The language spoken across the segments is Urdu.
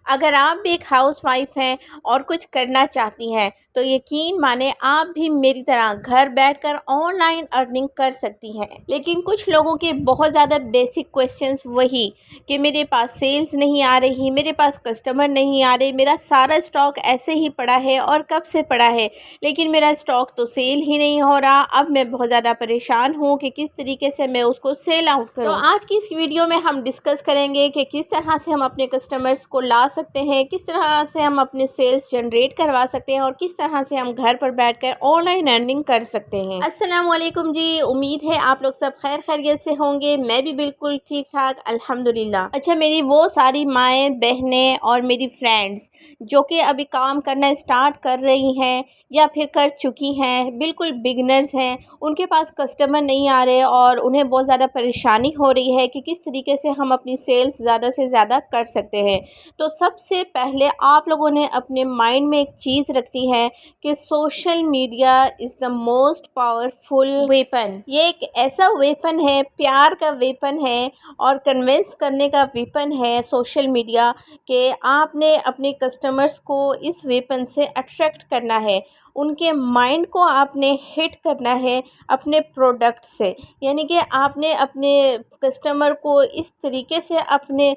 اگر آپ بھی ایک ہاؤس وائف ہیں اور کچھ کرنا چاہتی ہیں تو یقین مانیں آپ بھی میری طرح گھر بیٹھ کر آن لائن ارننگ کر سکتی ہیں۔ لیکن کچھ لوگوں کے بہت زیادہ بیسک کویسچنز وہی کہ میرے پاس سیلز نہیں آ رہی، میرے پاس کسٹمر نہیں آ رہے، میرا سارا اسٹاک ایسے ہی پڑا ہے اور کب سے پڑا ہے، لیکن میرا اسٹاک تو سیل ہی نہیں ہو رہا۔ اب میں بہت زیادہ پریشان ہوں کہ کس طریقے سے میں اس کو سیل آؤٹ کروں۔ تو آج کی اس ویڈیو میں ہم ڈسکس کریں گے کہ کس طرح سے ہم اپنے کسٹمرز کو لا سکتے ہیں، کس طرح سے ہم اپنے سیلز جنریٹ کروا سکتے ہیں اور کس طرح سے ہم گھر پر بیٹھ کر آن لائن ارننگ کر سکتے ہیں۔ السلام علیکم جی، امید ہے آپ لوگ سب خیر خیریت سے ہوں گے۔ میں بھی بالکل ٹھیک ٹھاک الحمدللہ۔ اچھا، میری وہ ساری مائیں بہنیں اور میری فرینڈز جو کہ ابھی کام کرنا اسٹارٹ کر رہی ہیں یا پھر کر چکی ہیں، بالکل بگنرز ہیں، ان کے پاس کسٹمر نہیں آ رہے اور انہیں بہت زیادہ پریشانی ہو رہی ہے کہ کس طریقے سے ہم اپنی سیلز زیادہ سے زیادہ کر سکتے ہیں۔ تو سب سے پہلے آپ لوگوں نے اپنے مائنڈ میں ایک چیز رکھنی ہے کہ social media is the most powerful weapon. یہ ایک ایسا ویپن ہے، پیار کا ویپن ہے اور کنونس کرنے کا ویپن ہے سوشل میڈیا، کہ آپ نے اپنے کسٹمرز کو اس ویپن سے اٹریکٹ کرنا ہے، ان کے مائنڈ کو آپ نے ہٹ کرنا ہے اپنے پروڈکٹ سے، یعنی کہ آپ نے اپنے کسٹمر کو اس طریقے سے اپنے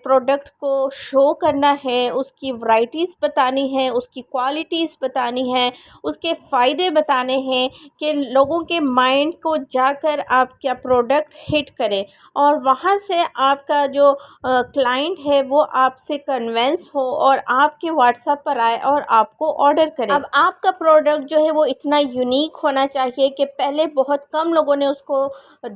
پروڈکٹ کو شو کرنا ہے، اس کی ورائٹیز بتانی ہے، اس کی کوالٹیز بتانی ہے، اس کے فائدے بتانے ہیں کہ لوگوں کے مائنڈ کو جا کر آپ کا پروڈکٹ ہٹ کرے اور وہاں سے آپ کا جو کلائنٹ ہے وہ آپ سے کنونس ہو اور آپ کے واٹس ایپ پر آئے اور آپ کو آرڈر کرے۔ اب آپ کا پروڈکٹ جو ہے وہ اتنا یونیک ہونا چاہیے کہ پہلے بہت کم لوگوں نے اس کو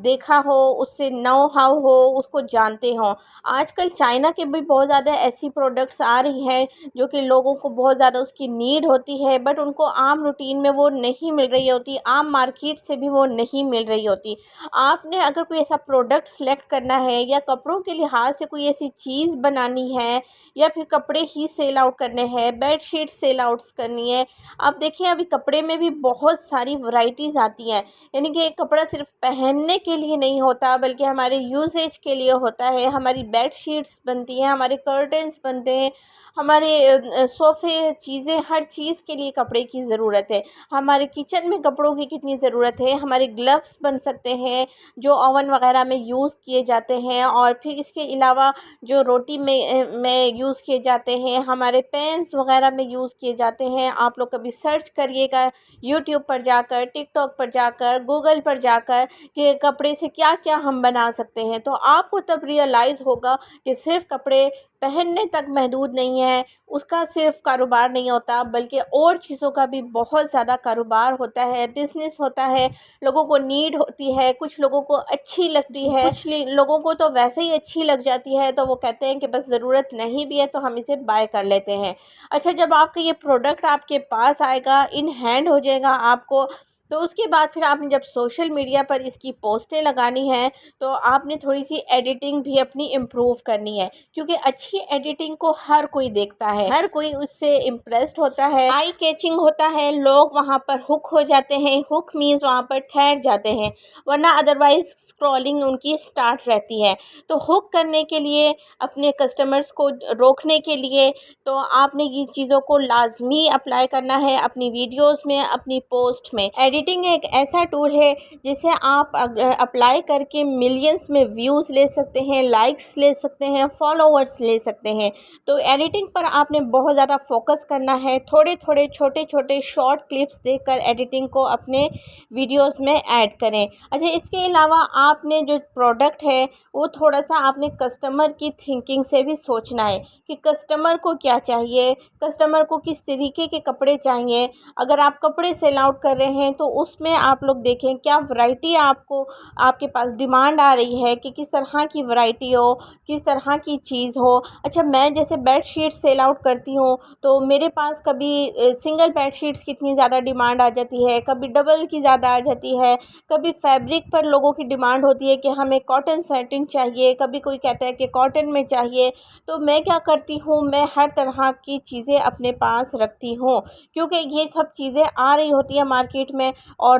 دیکھا ہو، اس سے نو ہاؤ ہو، اس کو جانتے ہوں۔ آج کل چائنا کے بھی بہت زیادہ ایسی پروڈکٹس آ رہی ہیں جو کہ لوگوں کو بہت زیادہ اس کی نیڈ ہوتی ہے، بٹ ان کو عام روٹین میں وہ نہیں مل رہی ہوتی، عام مارکیٹ سے بھی وہ نہیں مل رہی ہوتی۔ آپ نے اگر کوئی ایسا پروڈکٹ سلیکٹ کرنا ہے یا کپڑوں کے لحاظ سے کوئی ایسی چیز بنانی ہے یا پھر کپڑے ہی سیل آؤٹ کرنے ہیں، بیڈ شیٹ سیل آؤٹس کرنی ہے، آپ دیکھیں ابھی کپڑے میں بھی بہت ساری ورائٹیز آتی ہیں، یعنی کہ ایک کپڑا صرف پہننے کے لیے نہیں ہوتا بلکہ ہمارے یوزیج کے لیے ہوتا ہے۔ ہماری بیڈ شیٹس بنتی ہیں، ہمارے کرٹنز بنتے ہیں، ہمارے صوفے، چیزیں، ہر چیز کے لیے کپڑے کی ضرورت ہے۔ ہمارے کچن میں کپڑوں کی کتنی ضرورت ہے، ہمارے گلوز بن سکتے ہیں جو اوون وغیرہ میں یوز کیے جاتے ہیں، اور پھر اس کے علاوہ جو روٹی میں یوز کیے جاتے ہیں، ہمارے پینس وغیرہ میں یوز کیے جاتے ہیں۔ آپ لوگ کبھی سرچ کریے گا یوٹیوب پر جا کر، ٹک ٹاک پر جا کر، گوگل پر جا کر کہ کپڑے سے کیا کیا ہم بنا سکتے ہیں، تو آپ کو تب ریئلائز ہوگا کہ صرف کپڑے پہننے تک محدود نہیں ہے، اس کا صرف کاروبار نہیں ہوتا بلکہ اور چیزوں کا بھی بہت زیادہ کاروبار ہوتا ہے، بزنس ہوتا ہے، لوگوں کو نیڈ ہوتی ہے، کچھ لوگوں کو اچھی لگتی ہے، کچھ لوگوں کو تو ویسے ہی اچھی لگ جاتی ہے تو وہ کہتے ہیں کہ بس ضرورت نہیں بھی ہے تو ہم اسے بائی کر لیتے ہیں۔ اچھا، جب آپ کا یہ پروڈکٹ آپ کے پاس آئے گا، ان ہینڈ ہو جائے گا آپ کو، تو اس کے بعد پھر آپ نے جب سوشل میڈیا پر اس کی پوسٹیں لگانی ہیں تو آپ نے تھوڑی سی ایڈیٹنگ بھی اپنی امپروو کرنی ہے، کیونکہ اچھی ایڈیٹنگ کو ہر کوئی دیکھتا ہے، ہر کوئی اس سے امپریسڈ ہوتا ہے، آئی کیچنگ ہوتا ہے، لوگ وہاں پر ہک ہو جاتے ہیں، ہک مینز وہاں پر ٹھہر جاتے ہیں، ورنہ ادروائز اسکرولنگ ان کی سٹارٹ رہتی ہے۔ تو ہک کرنے کے لیے، اپنے کسٹمرز کو روکنے کے لیے، تو آپ نے یہ چیزوں کو لازمی اپلائی کرنا ہے اپنی ویڈیوز میں، اپنی پوسٹ میں۔ ایڈیٹنگ ایک ایسا ٹول ہے جسے آپ اپلائی کر کے ملینز میں ویوز لے سکتے ہیں، لائکس لے سکتے ہیں، فالوورز لے سکتے ہیں۔ تو ایڈیٹنگ پر آپ نے بہت زیادہ فوکس کرنا ہے، تھوڑے تھوڑے چھوٹے چھوٹے شارٹ کلپس دیکھ کر ایڈیٹنگ کو اپنے ویڈیوز میں ایڈ کریں۔ اچھا، اس کے علاوہ آپ نے جو پروڈکٹ ہے وہ تھوڑا سا آپ نے کسٹمر کی تھنکنگ سے بھی سوچنا ہے کہ کسٹمر کو کیا چاہیے، کسٹمر کو کس طریقے کے کپڑے چاہیے۔ اگر آپ کپڑے سیل آؤٹ کر رہے ہیں تو اس میں آپ لوگ دیکھیں کیا ورائٹی آپ کے پاس ڈیمانڈ آ رہی ہے، کہ کس طرح کی ورائٹی ہو، کس طرح کی چیز ہو۔ اچھا، میں جیسے بیڈ شیٹ سیل آؤٹ کرتی ہوں تو میرے پاس کبھی سنگل بیڈ شیٹس کی اتنی زیادہ ڈیمانڈ آ جاتی ہے، کبھی ڈبل کی زیادہ آ جاتی ہے، کبھی فیبرک پر لوگوں کی ڈیمانڈ ہوتی ہے کہ ہمیں کاٹن سیٹن چاہیے، کبھی کوئی کہتا ہے کہ کاٹن میں چاہیے۔ تو میں کیا کرتی ہوں، میں ہر طرح کی چیزیں اپنے پاس رکھتی ہوں، کیونکہ یہ سب چیزیں آ رہی ہوتی ہیں مارکیٹ میں، اور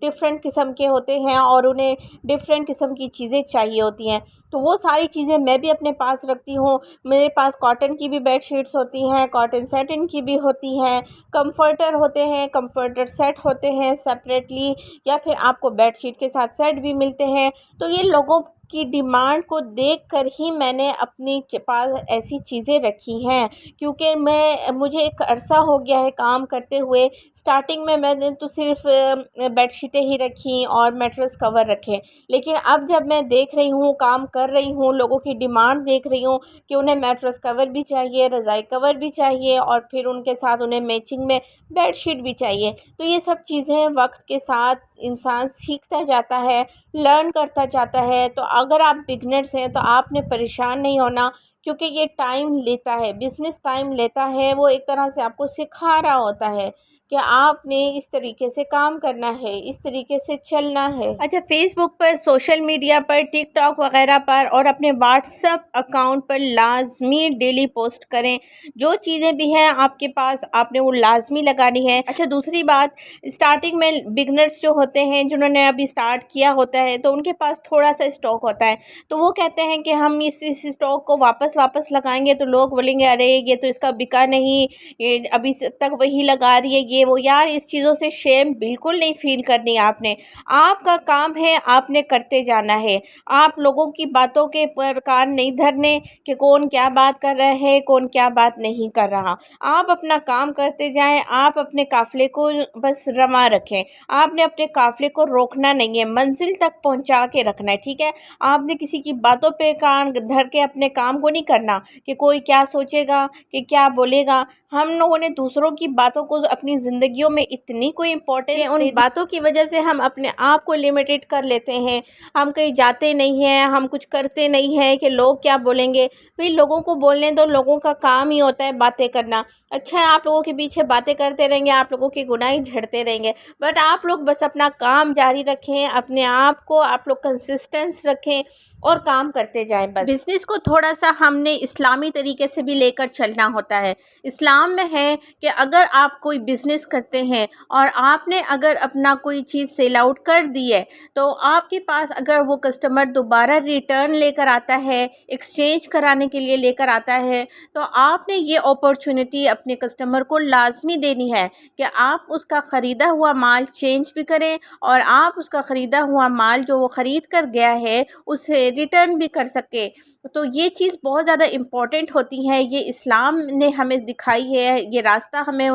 ڈفرینٹ قسم کے ہوتے ہیں اور انہیں ڈفرینٹ قسم کی چیزیں چاہیے ہوتی ہیں، تو وہ ساری چیزیں میں بھی اپنے پاس رکھتی ہوں۔ میرے پاس کاٹن کی بھی بیڈ شیٹس ہوتی ہیں، کاٹن سیٹن کی بھی ہوتی ہیں، کمفرٹر ہوتے ہیں، کمفرٹر سیٹ ہوتے ہیں سپریٹلی، یا پھر آپ کو بیڈ شیٹ کے ساتھ سیٹ بھی ملتے ہیں۔ تو یہ لوگوں کی ڈیمانڈ کو دیکھ کر ہی میں نے اپنی پاس ایسی چیزیں رکھی ہیں، کیونکہ مجھے ایک عرصہ ہو گیا ہے کام کرتے ہوئے۔ اسٹارٹنگ میں نے تو صرف بیڈ شیٹیں ہی رکھیں اور میٹرس کور رکھے، لیکن اب جب میں دیکھ رہی ہوں، کام کر رہی ہوں، لوگوں کی ڈیمانڈ دیکھ رہی ہوں کہ انہیں میٹرس کور بھی چاہیے، رضائی کور بھی چاہیے، اور پھر ان کے ساتھ انہیں میچنگ میں بیڈ شیٹ بھی چاہیے، تو یہ سب چیزیں وقت کے ساتھ انسان سیکھتا جاتا ہے، لرن کرتا جاتا ہے۔ تو اگر آپ بگنرس ہیں تو آپ نے پریشان نہیں ہونا، کیونکہ یہ ٹائم لیتا ہے، بزنس ٹائم لیتا ہے، وہ ایک طرح سے آپ کو سکھا رہا ہوتا ہے کہ آپ نے اس طریقے سے کام کرنا ہے، اس طریقے سے چلنا ہے۔ اچھا، فیس بک پر، سوشل میڈیا پر، ٹک ٹاک وغیرہ پر اور اپنے واٹس ایپ اکاؤنٹ پر لازمی ڈیلی پوسٹ کریں، جو چیزیں بھی ہیں آپ کے پاس آپ نے وہ لازمی لگانی ہے۔ اچھا، دوسری بات، اسٹارٹنگ میں بگنرز جو ہوتے ہیں، جنہوں نے ابھی اسٹارٹ کیا ہوتا ہے، تو ان کے پاس تھوڑا سا اسٹاک ہوتا ہے، تو وہ کہتے ہیں کہ ہم اس اسٹاک کو واپس لگائیں گے تو لوگ بولیں گے ارے یہ تو اس کا بکا نہیں، یہ ابھی تک وہی لگا رہی ہے، یہ وہ۔ یار، اس چیزوں سے شیم بالکل نہیں فیل کرنی آپ کا کام ہے، آپ نے کرتے جانا ہے۔ آپ لوگوں کی باتوں کے پر کان نہیں دھرنے کہ کون کیا بات کر رہا ہے، کون کیا بات نہیں کر رہا۔ آپ اپنا کام کرتے جائیں، آپ اپنے قافلے کو بس رواں رکھیں، آپ نے اپنے قافلے کو روکنا نہیں ہے، منزل تک پہنچا کے رکھنا ہے، ٹھیک ہے؟ آپ نے کسی کی باتوں پہ کان دھر کے اپنے کام کو نہیں کرنا کہ کوئی کیا سوچے گا، کہ کیا بولے گا۔ ہم لوگوں نے دوسروں کی باتوں کو اپنی زندگیوں میں اتنی کوئی امپورٹنس ان باتوں کی وجہ سے ہم اپنے آپ کو لمیٹڈ کر لیتے ہیں، ہم کہیں جاتے نہیں ہیں، ہم کچھ کرتے نہیں ہیں کہ لوگ کیا بولیں گے۔ بھئی لوگوں کو بولنے دو، لوگوں کا کام ہی ہوتا ہے باتیں کرنا۔ اچھا، آپ لوگوں کے پیچھے باتیں کرتے رہیں گے، آپ لوگوں کی گناہیں جھڑتے رہیں گے، بٹ آپ لوگ بس اپنا کام جاری رکھیں، اپنے آپ کو آپ لوگ کنسسٹنس رکھیں اور کام کرتے جائیں۔ بس بزنس کو تھوڑا سا ہم نے اسلامی طریقے سے بھی لے کر چلنا ہوتا ہے۔ اسلام میں ہے کہ اگر آپ کوئی بزنس کرتے ہیں اور آپ نے اگر اپنا کوئی چیز سیل آؤٹ کر دی ہے، تو آپ کے پاس اگر وہ کسٹمر دوبارہ ریٹرن لے کر آتا ہے، ایکسچینج کرانے کے لیے لے کر آتا ہے، تو آپ نے یہ اپورچونٹی اپنے کسٹمر کو لازمی دینی ہے کہ آپ اس کا خریدا ہوا مال چینج بھی کریں، اور آپ اس کا خریدا ہوا مال جو وہ خرید کر گیا ہے اسے ریٹرن بھی کر سکے۔ تو یہ چیز بہت زیادہ امپورٹنٹ ہوتی ہے، یہ اسلام نے ہمیں دکھائی ہے، یہ راستہ ہمیں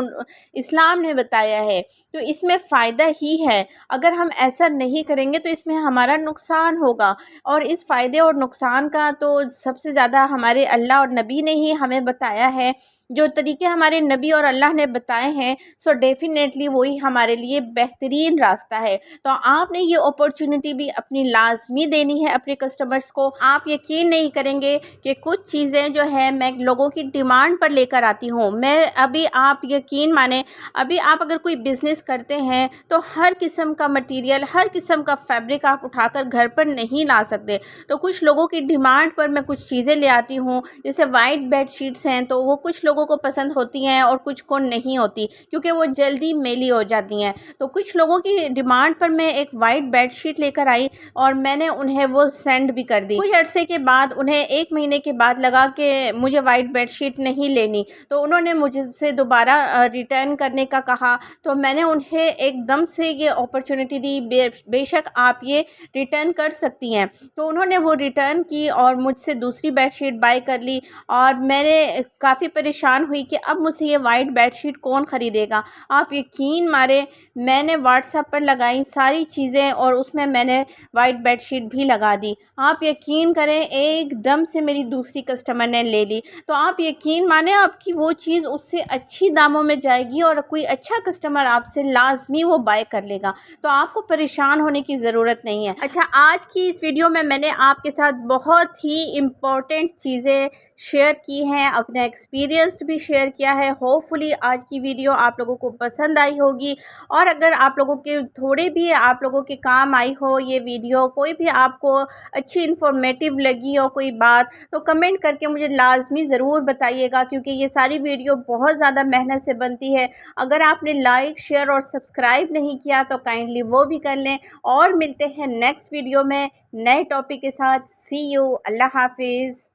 اسلام نے بتایا ہے، تو اس میں فائدہ ہی ہے۔ اگر ہم ایسا نہیں کریں گے تو اس میں ہمارا نقصان ہوگا، اور اس فائدے اور نقصان کا تو سب سے زیادہ ہمارے اللہ اور نبی نے ہی ہمیں بتایا ہے۔ جو طریقے ہمارے نبی اور اللہ نے بتائے ہیں، سو ڈیفینیٹلی وہی ہمارے لیے بہترین راستہ ہے۔ تو آپ نے یہ اپورچونٹی بھی اپنی لازمی دینی ہے اپنے کسٹمرز کو۔ آپ یقین نہیں کریں گے کہ کچھ چیزیں جو ہے میں لوگوں کی ڈیمانڈ پر لے کر آتی ہوں۔ ابھی آپ یقین مانیں، ابھی آپ اگر کوئی بزنس کرتے ہیں تو ہر قسم کا مٹیریل، ہر قسم کا فیبرک آپ اٹھا کر گھر پر نہیں لا سکتے، تو کچھ لوگوں کی ڈیمانڈ پر میں کچھ چیزیں لے آتی ہوں، جیسے وائٹ بیڈ شیٹس ہیں، تو وہ کچھ لوگوں کو پسند ہوتی ہیں اور کچھ کو نہیں ہوتی، کیونکہ وہ جلدی میلی ہو جاتی ہیں۔ تو کچھ لوگوں کی ڈیمانڈ پر میں ایک وائٹ بیڈ شیٹ لے کر آئی اور میں نے انہیں وہ سینڈ بھی کر دی۔ کچھ عرصے کے بعد انہیں 1 مہینے کے بعد لگا کہ مجھے وائٹ بیڈ شیٹ نہیں لینی، تو انہوں نے مجھ سے دوبارہ ریٹرن کرنے کا کہا، تو میں نے انہیں ایک دم سے یہ اپورچونٹی دی، بے شک آپ یہ ریٹرن کر سکتی ہیں۔ تو انہوں نے وہ ریٹرن کی اور مجھ سے دوسری بیڈ شیٹ بائی کر لی، اور میں نے کافی پریشان ہوئی کہ اب مجھ سے یہ وائٹ بیڈ شیٹ کون خریدے گا۔ آپ یقین مارے، میں نے واٹس ایپ پر لگائی ساری چیزیں اور اس میں نے وائٹ بیڈ شیٹ بھی لگا دی۔ آپ یقین کریں، ایک دم سے میری دوسری کسٹمر نے لے لی۔ تو آپ یقین مانیں، آپ کی وہ چیز اس سے اچھی داموں میں جائے گی اور کوئی اچھا کسٹمر آپ سے لازمی وہ بائی کر لے گا، تو آپ کو پریشان ہونے کی ضرورت نہیں ہے۔ اچھا، آج کی اس ویڈیو میں نے آپ کے ساتھ بہت ہی امپورٹنٹ چیزیں شیئر کی ہیں، اپنا ایکسپیرینس بھی شیئر کیا ہے۔ ہوپ فلی آج کی ویڈیو آپ لوگوں کو پسند آئی ہوگی، اور اگر آپ لوگوں کے تھوڑے بھی آپ لوگوں کے کام آئی ہو یہ ویڈیو، کوئی بھی آپ کو اچھی انفارمیٹیو لگی ہو، کوئی کوئی بات تو کمنٹ کر کے مجھے لازمی ضرور بتائیے گا، کیونکہ یہ ساری ویڈیو بہت زیادہ محنت سے بنتی ہے۔ اگر آپ نے لائک، شیئر اور سبسکرائب نہیں کیا تو کائنڈلی وہ بھی کر لیں، اور ملتے ہیں نیکسٹ ویڈیو میں نئے ٹاپک کے ساتھ۔ سی یو، اللہ حافظ۔